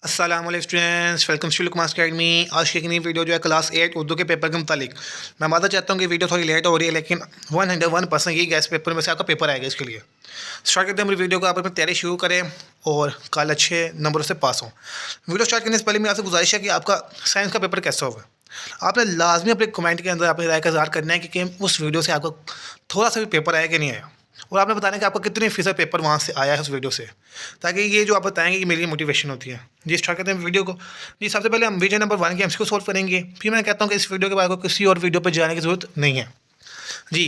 अस्सलाम वालेकुम students, welcome to Luqman academy. आज की एक नई वीडियो जो है क्लास 8 उर्दू के पेपर के मुतालिक। मैं माता चाहता हूँ कि वीडियो थोड़ी लेट हो रही है, लेकिन 101% ये गैस पेपर में से आपका पेपर आएगा। इसके लिए स्टार्ट करते हैं मेरी वीडियो को। आप अपनी तैयारी शुरू करें और कल अच्छे नंबरों से पास हों। वीडियो स्टार्ट करने से पहले मेरी आपसे गुजारिश है कि आपका साइंस का पेपर कैसा होगा। आपने लाजमी अपने कमेंट के अंदर अपनी राय का इज़हार करना है कि उस वीडियो से आपका थोड़ा सा भी पेपर आया कि नहीं आया, और आपने बताना है कि आपका कितने फीसद पेपर वहाँ से आया है उस वीडियो से, ताकि ये जो आप बताएंगे ये मेरी मोटिवेशन होती है। जी स्टार्ट करते हैं वीडियो को। जी सबसे पहले हम विजय नंबर 1 के एमसीक्यू सॉल्व करेंगे। फिर मैं कहता हूँ कि इस वीडियो के बाद आपको किसी और वीडियो पर जाने की ज़रूरत नहीं है। जी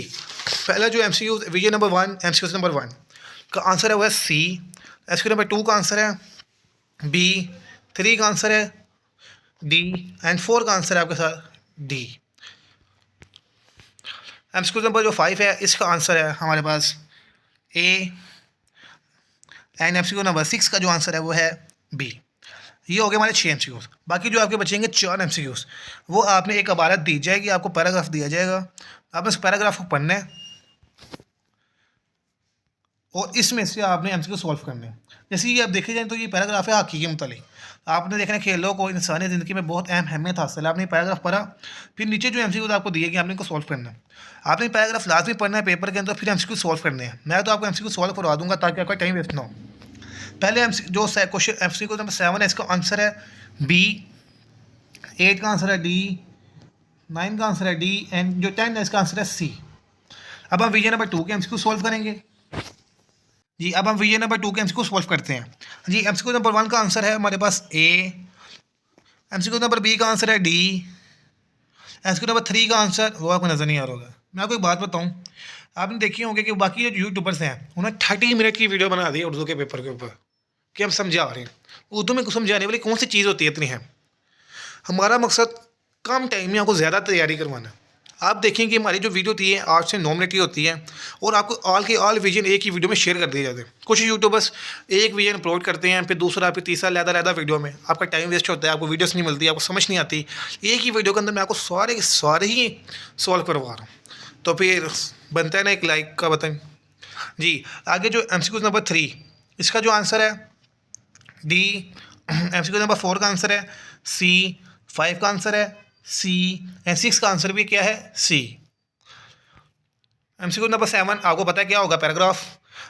पहला जो एमसीक्यू विजय नंबर 1 एमसीक्यू नंबर 1 का आंसर है वो है सी। एमसीक्यू नंबर 2 का आंसर है बी। 3 का आंसर है डी एंड 4 का आंसर है आपके साथ डी। एमसीक्यू नंबर जो 5 है इसका आंसर है हमारे पास ए एंड एमसीक्यू नंबर 6 का जो आंसर है वो है बी। ये हो गए हमारे 6 एमसीक्यूज़। बाकी जो आपके बचेंगे 4 एमसीक्यूज़, वो आपने एक इबारत दी जाएगी, आपको पैराग्राफ दिया जाएगा, आपने उस पैराग्राफ को पढ़ना है और इसमें से आपने एमसीक्यू सॉल्व करने हैं। जैसे ये आप देखे जाए तो ये पैराग्राफ है हक़ी के मुतालिक। आपने देखना खेलों को इंसानी ज़िंदगी में बहुत अहम अहमियत हासिल है। आपने पैराग्राफ पढ़ा, फिर नीचे जो एमसीक्यूज़ आपको दिए गए आपने इनको सॉल्व करना है। आपने पैराग्राफ लाजमी पढ़ना है पेपर के अंदर, फिर एमसीक्यू सॉल्व करने हैं। मैं तो आपको एमसीक्यू सॉल्व करवा दूंगा ताकि आपका टाइम वेस्ट ना हो। पहले जो क्वेश्चन एमसीक्यू नंबर 7 है इसका आंसर है बी। 8 का आंसर है डी। 9 का आंसर है डी एंड जो 10 है इसका आंसर है सी। अब हम विजय नंबर 2 के एमसीक्यू सॉल्व करेंगे। जी अब हम विजय नंबर 2 के एमसीक्यू सॉल्व करते हैं। जी एमसीक्यू नंबर 1 का आंसर है हमारे पास ए। एमसीक्यू नंबर बी का आंसर है डी। एमसीक्यू नंबर 3 का आंसर वो आपको नज़र नहीं आ रहा होगा। मैं आपको एक बात बताऊँ, आपने देखी होंगे कि बाकी जो यूट्यूबर्स हैं उन्होंने 30 मिनट की वीडियो बना दी है उर्दू के पेपर के ऊपर कि हम समझा रहे हैं। उर्दू में समझाने वाली कौन सी चीज़ होती है इतनी है। हमारा मकसद कम टाइम में आपको ज़्यादा तैयारी करवाना है। आप देखें कि हमारी जो वीडियो होती है 8 से 9 मिनट की होती है और आपको ऑल के ऑल विजन एक ही वीडियो में शेयर कर दिए जाते हैं। कुछ यूट्यूबर्स एक विजन अपलोड करते हैं, फिर दूसरा फिर तीसरा लहदा वीडियो में आपका टाइम वेस्ट होता है, आपको वीडियोस नहीं मिलती, आपको समझ नहीं आती। एक ही वीडियो के अंदर मैं आपको सारे के सारे ही सॉल्व करवा रहा हूँ, तो फिर बनता है ना एक लाइक का बटन। जी आगे जो एमसीक्यू नंबर 3 इसका जो आंसर है डी। एमसीक्यू नंबर 4 का आंसर है सी। 5 का आंसर है सी एंड 6 का आंसर भी क्या है सी। एमसीक्यू नंबर 7 आपको पता है क्या होगा पैराग्राफ।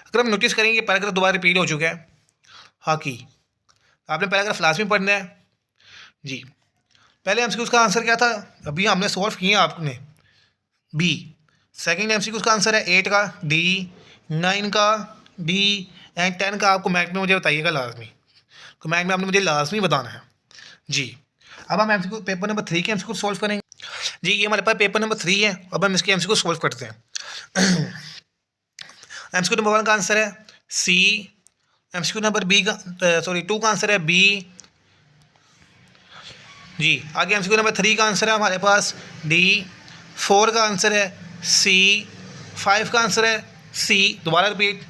अगर हम नोटिस करेंगे पैराग्राफ दोबारा रिपीट हो चुका है हॉकी। आपने पैराग्राफ लास्ट में पढ़ना है। जी पहले एमसीक्यू का आंसर क्या था अभी हमने सॉल्व किया आपने बी। सेकंड एमसीक्यू का आंसर है 8 का डी। 9 का डी एंड 10 का आपको मैथ में मुझे बताइएगा लाजमी। कमेंट में आपने मुझे लाजमी बताना है। जी अब हम एमसीक्यू पेपर नंबर 3 के एमसीक्यू सॉल्व करेंगे। जी ये हमारे पास पेपर नंबर 3 है। अब हम इसके एमसीक्यू सॉल्व करते हैं। एमसीक्यू नंबर 1 का आंसर है सी। एमसीक्यू नंबर बी का 2 का आंसर है बी। जी आगे एमसीक्यू नंबर 3 का आंसर है हमारे पास डी। 4 का आंसर है सी। 5 का आंसर है सी दोबारा रिपीट।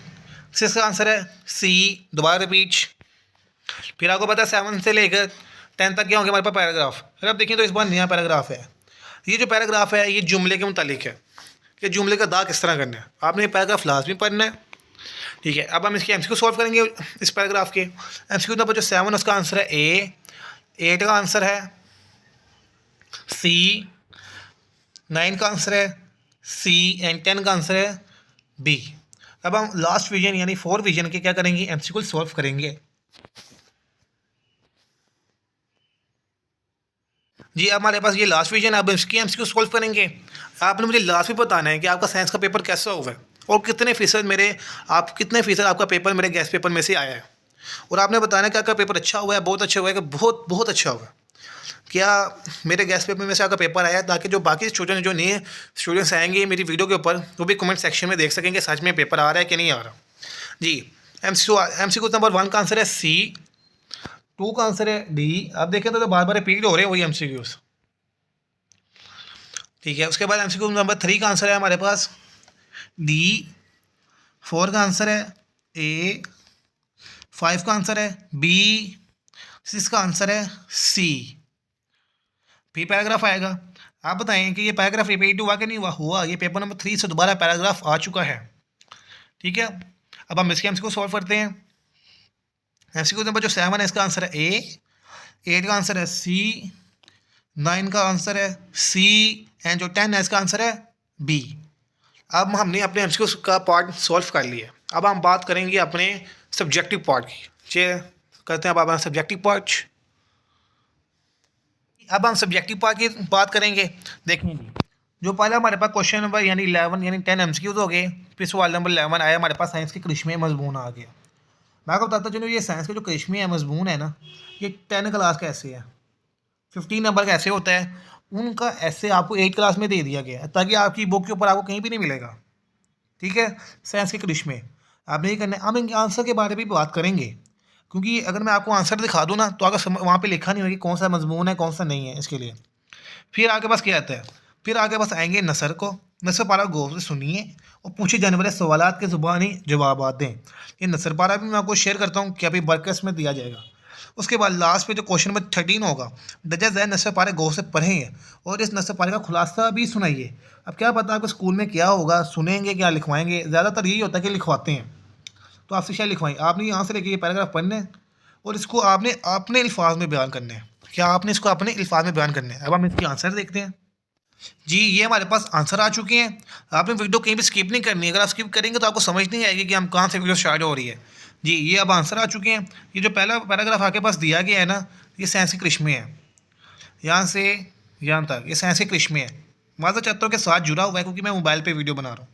6 का आंसर है सी दोबारा रिपीट। फिर आपको पता है 7 से लेकर 10 तक क्या होंगे हमारे पास पैराग्राफ। फिर आप देखिए तो इस बार नया पैराग्राफ है। ये जो पैराग्राफ है ये जुमले के मुतालिक है कि जुमले का दा किस तरह करना है। आपने ये पैराग्राफ लाजमी पढ़ना है। ठीक है अब हम इसके एमसीक्यू सॉल्व करेंगे। इस पैराग्राफ के एमसीक्यू नंबर जो 7 उसका आंसर है ए। 8 का आंसर है सी। 9 का आंसर है सी एंड 10 का आंसर है बी। अब हम लास्ट विजन यानी 4 विजन के क्या करेंगे एमसीक्यू सॉल्व करेंगे। जी अब हमारे पास ये लास्ट विजन, अब इसकी एमसीक्यू सॉल्व करेंगे। आपने मुझे लास्ट में बताना है कि आपका साइंस का पेपर कैसा हुआ है और कितने फ़ीसद आपका पेपर मेरे गैस पेपर में से आया है। और आपने बताना है कि आपका पेपर अच्छा हुआ है, बहुत अच्छा हुआ है, कि बहुत बहुत अच्छा हुआ है। क्या मेरे गैस पेपर में से आपका पेपर आया, ताकि जो बाकी स्टूडेंट जो नए स्टूडेंट्स आएंगे मेरी वीडियो के ऊपर वो भी कमेंट सेक्शन में देख सकेंगे सच में पेपर आ रहा है कि नहीं आ रहा। जी एमसीक्यू नंबर 1 का आंसर है सी। 2 का आंसर है डी। अब देखें तो बार बार रिपीट हो रहे हैं वही एमसीक्यूज़। ठीक है उसके बाद एमसीक्यू नंबर 3 का आंसर है हमारे पास डी। 4 का आंसर है ए। 5 का आंसर है बी। 6 का आंसर है सी। फिर पैराग्राफ आएगा। आप बताएं कि ये पैराग्राफ रिपीट हुआ कि नहीं हुआ। ये पेपर नंबर 3 से दोबारा पैराग्राफ आ चुका है। ठीक है अब हम इसके एमसीक्यू सॉल्व करते हैं। एमसीक्यू नंबर जो 7 है इसका आंसर है ए। 8 का आंसर है सी, 9 का आंसर है सी, एंड जो 10 है इसका आंसर है बी। अब हमने अपने एमसीक्यू का पार्ट सॉल्व कर लिया। अब हम बात करेंगे अपने सब्जेक्टिव पार्ट की। चलिए करते हैं अब अपना सब्जेक्टिव पार्ट। अब हम सब्जेक्टिव पार्ट की बात करेंगे। देखेंगे जो पहला हमारे पास क्वेश्चन नंबर यानी 11 यानी 10 एमसीक्यूज हो गए। फिर सवाल नंबर 11 आया हमारे पास साइंस के करिश्मे मजमून आ गया। मैं आपको बताता चलूँ ये साइंस के जो करिश्मे है मजमून है ना, ये 10 क्लास का ऐसे है, 15 नंबर का ऐसे होता है। उनका ऐसे आपको 8 क्लास में दे दिया गया है ताकि आपकी बुक के ऊपर आपको कहीं भी नहीं मिलेगा। ठीक है, साइंस के करिश्मे आपने ये करना है। हम इनके आंसर के बारे में भी बात करेंगे, क्योंकि अगर मैं आपको आंसर दिखा दूँ ना तो अगर वहाँ पे लिखा नहीं होगा कि कौन सा मजमून है कौन सा नहीं है, इसके लिए। फिर आगे बस क्या आता है, फिर आगे बस आएंगे नसर को। नसर पारा गौर से सुनिए और पूछे जाने वाले सवालात के ज़ुबानी जवाब दें। ये नसर पारा भी मैं आपको शेयर करता हूँ कि अभी बरकस में दिया जाएगा। उसके बाद लास्ट पे जो क्वेश्चन नंबर 13 होगा, दर्जा ज़ैल नसर पारे गौर से पढ़ें और इस नसर पारे का खुलासा भी सुनाइए। अब क्या पता आपको स्कूल में क्या होगा, सुनेंगे क्या लिखवाएंगे, ज़्यादातर यही होता है कि लिखवाते हैं, तो आपसे शायद लिखवाएं। आपने यहाँ से लेके ये पैराग्राफ पढ़ने हैं और इसको आपने अपने अल्फाज में बयान करने हैं। क्या आपने इसको अपने अल्फाज में बयान करने हैं। अब हम इसके आंसर देखते हैं। जी ये हमारे पास आंसर आ चुके हैं। आपने वीडियो कहीं भी स्किप नहीं करनी है, अगर आप स्किप करेंगे तो आपको समझ नहीं आएगी कि हम कहाँ से वीडियो स्टार्ट हो रही है। जी ये अब आंसर आ चुके हैं। ये जो पहला पैराग्राफ आपके पास दिया गया है ना, ये साइंस के करिश्मे है। यहाँ से यहाँ तक ये साइंस के करिश्मे है। माजा चाहता हूँ के साथ जुड़ा हुआ है क्योंकि मैं मोबाइल पर वीडियो बना रहा हूँ।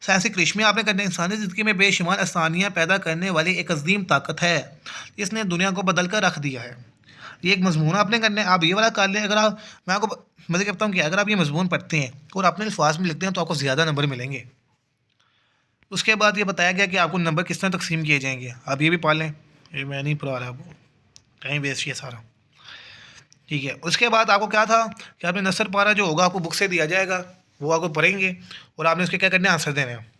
साइंस के करिश्मे आपने करने इंसानी ज़िंदगी में बेशुमार आसानियाँ पैदा करने वाली एक अजीम ताकत है। इसने दुनिया को बदल कर रख दिया है। ये एक मजमून आपने करना है, आप ये वाला कर लें। अगर आप मैं आपको मतलब कहता हूँ कि अगर आप ये मजमून पढ़ते हैं और अपने अल्फाज में लिखते हैं तो आपको ज़्यादा नंबर मिलेंगे। उसके बाद ये बताया गया कि आपको नंबर किस तरह तकसीम किए जाएंगे, आप ये भी पढ़ लें। ये मैं नहीं पढ़ा रहा, आपको टाइम वेस्ट किया सारा। ठीक है, उसके बाद आपको क्या था कि आपने नसर पारा जो होगा आपको बुक से दिया जाएगा, वो आपको पढ़ेंगे और आपने उसके क्या करने आंसर देने हैं।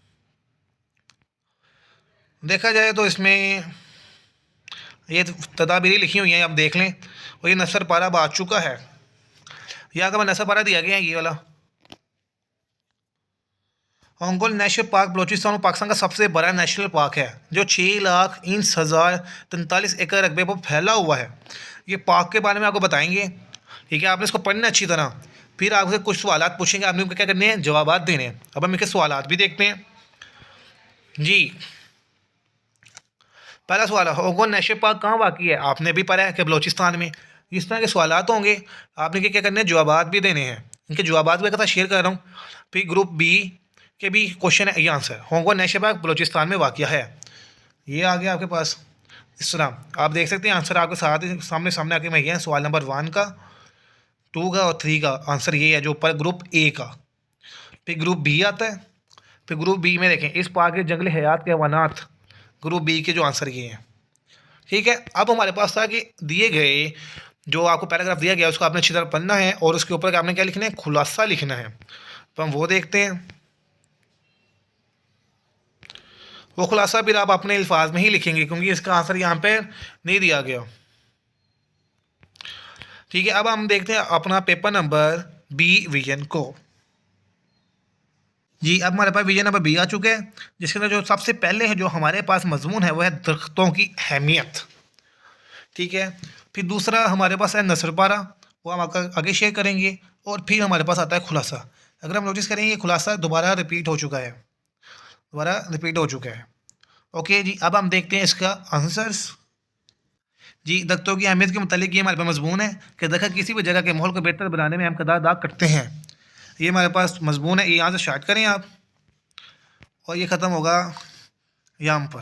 देखा जाए तो इसमें ये तदाबीरें लिखी हुई हैं, आप देख लें। और ये नसर पारा अब आ चुका है। यहाँ का नसर पारा दिया गया है ये वाला। होंगोल नेशनल पार्क बलोचिस्तान और पाकिस्तान का सबसे बड़ा नेशनल पार्क है जो 6,49,43 एकड़ रकबे पर फैला हुआ है। ये पार्क के बारे में आपको बताएंगे। ठीक है, आपने इसको पढ़ना अच्छी तरह। फिर आपसे कुछ सवालात पूछेंगे, आपने उनको क्या करने हैं, जवाबात देने हैं। अब हम इनके सवालात भी देखते हैं। जी पहला सवाल है, होंगोल नेशनल पार्क कहाँ वाक़ई है। आपने भी पढ़ा है कि बलोचिस्तान में। इस तरह के सवालात होंगे, आपने क्या करने हैं, जवाबात भी देने हैं। इनके जवाबात भी एक साथ शेयर कर रहा हूँ। फिर ग्रुप बी के भी क्वेश्चन है, ये आंसर होंगोल नेशनल पार्क बलोचिस्तान में वाक़ है। ये आ गया आपके पास। इस तरह आप देख सकते हैं आंसर आपके साथ ही सामने आके मैं ये सवाल नंबर 1 का, 2 का और 3 का आंसर ये है जो ऊपर ग्रुप ए का। फिर ग्रुप बी आता है। फिर ग्रुप बी में देखें इस पार्क के जंगली हयात के हवानात, ग्रुप बी के जो आंसर ये हैं। ठीक है, अब हमारे पास था कि दिए गए जो आपको पैराग्राफ दिया गया उसको आपने अच्छी तरह पढ़ना है और उसके ऊपर आपने क्या लिखना है, खुलासा लिखना है। तो हम वो देखते हैं। वो खुलासा फिर आप अपने अल्फाज में ही लिखेंगे क्योंकि इसका आंसर यहाँ पे नहीं दिया गया। ठीक है, अब हम देखते हैं अपना पेपर नंबर बी विजन को। जी अब हमारे पास विजन नंबर बी आ चुके हैं, जिसके अंदर जो सबसे पहले है जो हमारे पास मजमून है वो है दरख्तों की अहमियत। ठीक है, फिर दूसरा हमारे पास है नसर पारा, वो हम आपका आगे शेयर करेंगे। और फिर हमारे पास आता है खुलासा। अगर हम नोटिस करेंगे खुलासा दोबारा रिपीट हो चुका है, ओके जी, अब हम देखते हैं इसका आंसर्स। जी दरख्तों की अहमियत के मुतालिक ये हमारे पास मजमून है कि दरख्त किसी भी जगह के माहौल को बेहतर बनाने में अहम किरदार अदा करते हैं। ये हमारे पास मजमून है, ये यहाँ से स्टार्ट करें आप और ये ख़त्म होगा यहाँ पर,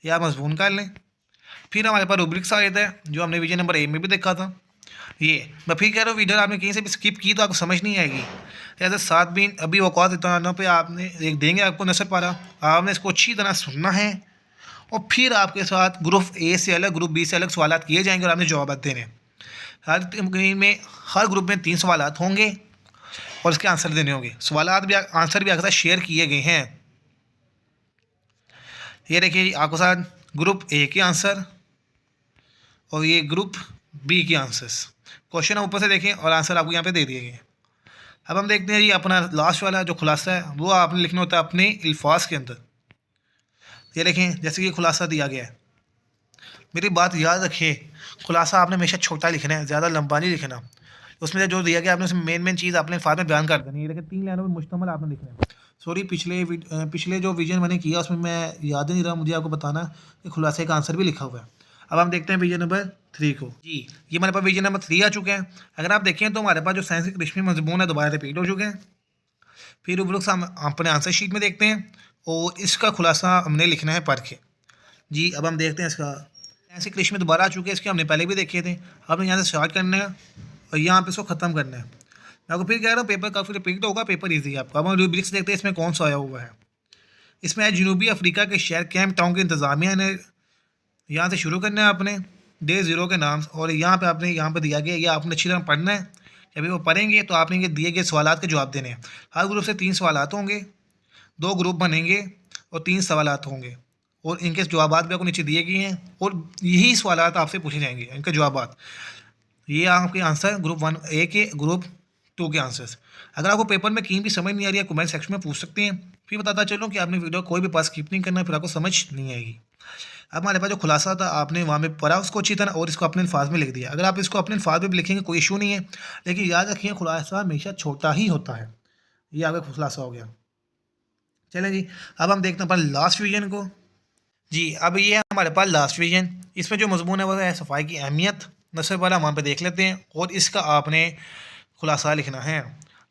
ये आप मजमून कर लें। फिर हमारे पास रूब्रिक्स आ जाता है जो हमने विजन नंबर ए में भी देखा था। ये मैं फिर कह रहा हूँ वीडियो आपने कहीं से भी स्किप की तो आपको समझ नहीं आएगी। ऐसे साथ भी अभी वक़ात इतना पे आपने एक देंगे आपको नसर पारा, आपने इसको अच्छी तरह सुनना है और फिर आपके साथ ग्रुप ए से अलग ग्रुप बी से अलग सवालात किए जाएंगे और आपने जवाब देने हैं। हर ग्रुप में 3 सवालात होंगे और इसके आंसर देने होंगे। सवालात भी आंसर भी आपके साथ शेयर किए गए हैं। ये देखिए आपके साथ ग्रुप ए के आंसर और ये ग्रुप बी के आंसर्स। क्वेश्चन ऊपर से देखें और आंसर आपको यहाँ पे दे दिए गए। अब हम देखते हैं जी अपना लास्ट वाला जो खुलासा है वो आपने लिखना होता है अपने अल्फाज के अंदर। ये देखें जैसे कि खुलासा दिया गया है, मेरी बात याद रखिए, खुलासा आपने हमेशा छोटा लिखना है, ज़्यादा लंबा नहीं लिखना। उसमें से जो दिया गया आपने उसमें मेन चीज़ आपने अल्फाज में बयान कर देनी है। देखिए 3 लाइनों में मुश्तमल आपने लिखना है। सॉरी पिछले जो विज़न मैंने किया उसमें मैं याद ही नहीं रहा मुझे आपको बताना कि खुलासे का आंसर भी लिखा हुआ है। अब हम देखते हैं विज़न नंबर 3 को। जी, ये हमारे पास विज़न नंबर 3 आ चुके हैं। अगर आप देखें तो हमारे पास जो साइंस के रेशमी मज़मून है दोबारा रिपीट हो चुके हैं। फिर उपरोक्त हम अपने आंसर शीट में देखते हैं और इसका खुलासा हमने लिखना है पढ़ के। जी, अब हम देखते हैं इसका। ऐसे क्रिश में दोबारा आ चुके हैं, इसके हमने पहले भी देखे थे। आपने यहाँ से स्टार्ट करना है और यहाँ पे इसको ख़त्म करना है। मैं आपको फिर कह रहा हूँ पेपर काफ़ी रिपीट होगा, पेपर ईजी है आपका। अब हम रूब्रिक्स देखते हैं इसमें कौन सा आया हुआ है। इसमें है जनूबी अफ्रीका के शहर कैप टाउन के इंतज़ामिया ने यहाँ से शुरू करना है आपने डे 0 के नाम और यहाँ पे आपने यहाँ पे दिया गया ये आपने अच्छी तरह पढ़ना है। जब वो पढ़ेंगे तो आपने ये दिए गए सवालात के जवाब देने हैं। हर ग्रुप से 3 सवालात होंगे, 2 ग्रुप बनेंगे और 3 सवालात होंगे और इनके जवाबात भी आपको नीचे दिए गए हैं और यही सवालात आपसे पूछे जाएंगे, इनके जवाबात। ये आपके आंसर ग्रुप 1A के, ग्रुप 2 के आंसर्स। अगर आपको पेपर में कहीं भी समझ नहीं आ रही है कमेंट सेक्शन में पूछ सकते हैं, फिर बताता चलो कि आपने वीडियो कोई भी पास स्किप नहीं करना, फिर आपको समझ नहीं आएगी। अब हमारे पास जो खुलासा था आपने वहाँ में पढ़ा उसको अच्छी तरह और इसको अपने अल्फाज में लिख दिया। अगर आप इसको अपने अल्फाज में भी लिखेंगे कोई इशू नहीं है, लेकिन याद रखिए खुलासा हमेशा छोटा ही होता है। ये आपका खुलासा हो गया। चलें जी, अब हम देखते हैं अपन लास्ट विजन को। जी, अब ये है हमारे पास लास्ट विजन। इसमें जो मजमून है वो है सफाई की अहमियत। नस्ल वाला वहाँ पे देख लेते हैं और इसका आपने खुलासा लिखना है।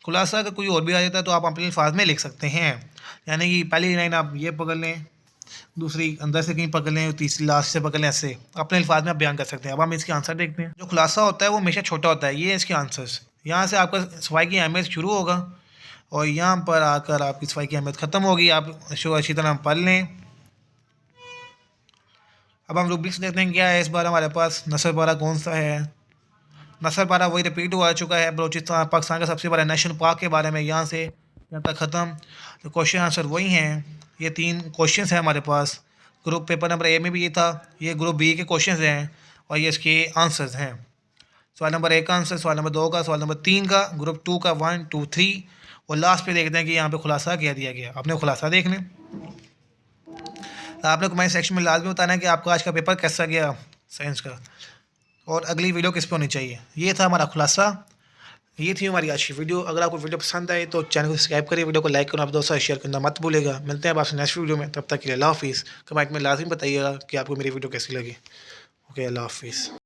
खुलासा अगर कोई और भी आ जाता है तो आप अपने अल्फाज में लिख सकते हैं। यानी कि पहली लाइन आप ये पकड़ लें, दूसरी अंदर से कहीं पकड़ लें, तीसरी लास्ट से पकड़ लें, ऐसे अपने अल्फाज में आप बयान कर सकते हैं। अब हम इसके आंसर देखते हैं। जो खुलासा होता है वो हमेशा छोटा होता है। ये है इसके आंसर्स। यहाँ से आपका सफाई की अहमियत शुरू होगा और यहाँ पर आकर आपकी सफाई की अहमियत ख़त्म होगी। आप शो अच्छी तरह पढ़ लें। अब हम रूब्रिक्स देखते हैं क्या है इस बार हमारे पास। नस्ल पारा कौन सा है? नस्ल पारा वही रिपीट हुआ चुका है, बलोचिस्तान पाकिस्तान का सबसे बड़ा नेशनल पार्क के बारे में, यहाँ से यहाँ तक ख़त्म। तो क्वेश्चन आंसर वही हैं। ये 3 क्वेश्चन हैं हमारे पास। ग्रुप पेपर नंबर A में भी ये था, ये ग्रुप B के क्वेश्चन हैं और ये इसके आंसर्स हैं। सवाल नंबर 1 का आंसर, सवाल नंबर 2 का, सवाल नंबर 3 का, ग्रुप 2 का 1 2 3 और लास्ट पे देखते हैं कि यहाँ पे खुलासा क्या दिया गया। आपने खुलासा देख लें। आपने कमेंट सेक्शन में लाजमी बताना है कि आपका आज का पेपर कैसा गया साइंस का और अगली वीडियो किस पे होनी चाहिए। ये था हमारा खुलासा। ये थी हमारी आज की वीडियो। अगर आपको वीडियो पसंद आए तो चैनल को सब्सक्राइब करिए, वीडियो को लाइक करना, आप दोस्तों शेयर करना मत भूलेगा। मिलते हैं आपसे नेक्स्ट वीडियो में, तब तक के लिए अल्लाह हाफिज़। कमेंट में लाजमी बताइएगा कि आपको मेरी वीडियो कैसी लगी। ओके, अल्लाह हाफिज़।